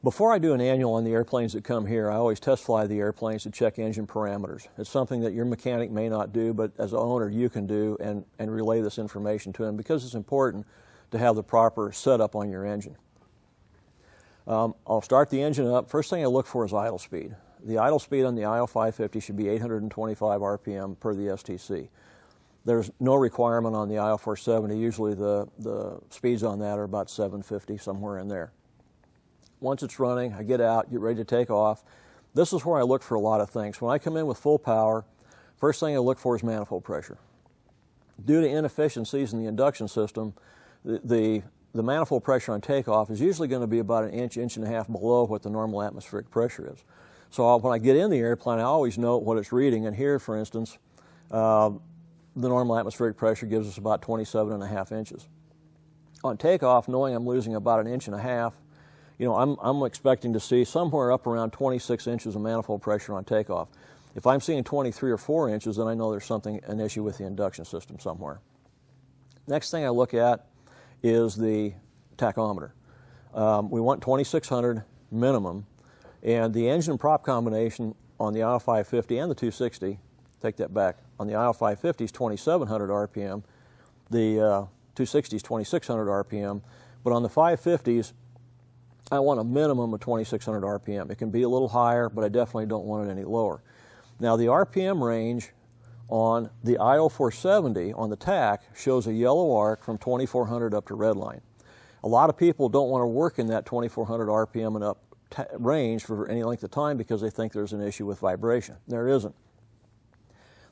Before I do an annual on the airplanes that come here, I always test fly the airplanes to check engine parameters. It's something that your mechanic may not do, but as an owner you can do and relay this information to him because it's important to have the proper setup on your engine. I'll start the engine up. First thing I look for is idle speed. The idle speed on the IO550 should be 825 RPM per the STC. There's no requirement on the IO470. Usually the speeds on that are about 750, somewhere in there. Once it's running, I get out, get ready to take off. This is where I look for a lot of things. When I come in with full power, first thing I look for is manifold pressure. Due to inefficiencies in the induction system, the manifold pressure on takeoff is usually going to be about an inch, inch and a half below what the normal atmospheric pressure is. So when I get in the airplane, I always note what it's reading. And here, for instance, the normal atmospheric pressure gives us about 27.5 inches. On takeoff, knowing I'm losing about an inch and a half, I'm expecting to see somewhere up around 26 inches of manifold pressure on takeoff. If I'm seeing 23 or 4 inches, then I know there's an issue with the induction system somewhere. Next thing I look at is the tachometer. We want 2600 minimum, and the engine prop combination on the IO550 and the 260, take that back, on the IO550 is 2700 RPM, the 260 is 2600 RPM, but on the 550s, I want a minimum of 2600 RPM. It can be a little higher, but I definitely don't want it any lower. Now the RPM range on the IO470 on the TAC shows a yellow arc from 2400 up to red line. A lot of people don't want to work in that 2400 RPM and up range for any length of time because they think there's an issue with vibration. There isn't.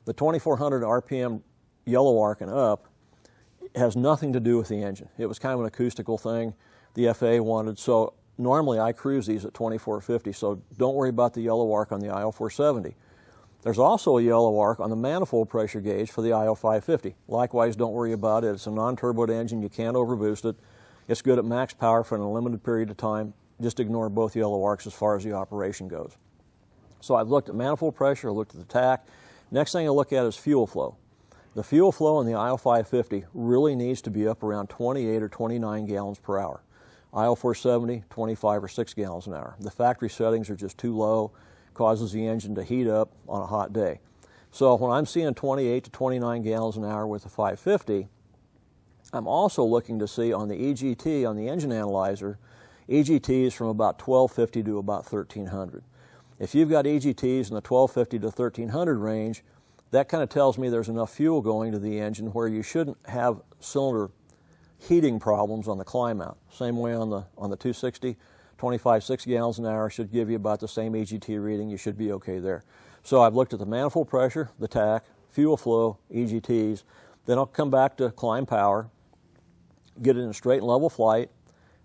The 2400 RPM yellow arc and up has nothing to do with the engine. It was kind of an acoustical thing the FAA wanted, so normally I cruise these at 2450, so don't worry about the yellow arc on the IO470. There's also a yellow arc on the manifold pressure gauge for the IO550. Likewise, don't worry about it. It's a non-turboed engine. You can't overboost it. It's good at max power for an unlimited period of time. Just ignore both yellow arcs as far as the operation goes. So I've looked at manifold pressure, I've looked at the TAC. Next thing I look at is fuel flow. The fuel flow in the IO550 really needs to be up around 28 or 29 gallons per hour. IO470, 25 or 6 gallons an hour. The factory settings are just too low, causes the engine to heat up on a hot day. So when I'm seeing 28 to 29 gallons an hour with the 550, I'm also looking to see on the EGT, on the engine analyzer, EGTs from about 1250 to about 1300. If you've got EGTs in the 1250 to 1300 range, that kind of tells me there's enough fuel going to the engine where you shouldn't have cylinder heating problems on the climb out. Same way on the 260, 25, 6 gallons an hour should give you about the same EGT reading. You should be okay there. So I've looked at the manifold pressure, the TAC, fuel flow, EGTs. Then I'll come back to climb power, get it in a straight and level flight,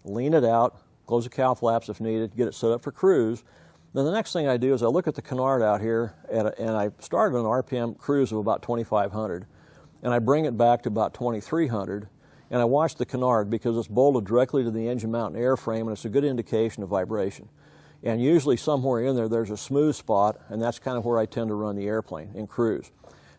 lean it out, close the cow flaps if needed, get it set up for cruise. Then the next thing I do is I look at the canard out here, and I start at an RPM cruise of about 2500, and I bring it back to about 2300, and I watch the canard because it's bolted directly to the engine mount and airframe, and it's a good indication of vibration. And usually somewhere in there there's a smooth spot, and that's kind of where I tend to run the airplane in cruise.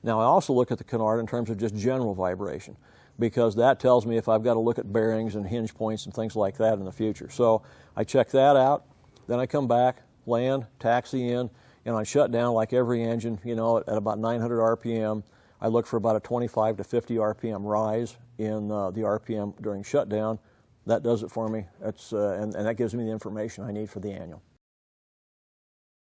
Now I also look at the canard in terms of just general vibration, because that tells me if I've got to look at bearings and hinge points and things like that in the future. So I check that out, then I come back, land, taxi in, and on shutdown, like every engine, at about 900 RPM, I look for about a 25 to 50 RPM rise in the RPM during shutdown. That does it for me. And that gives me the information I need for the annual.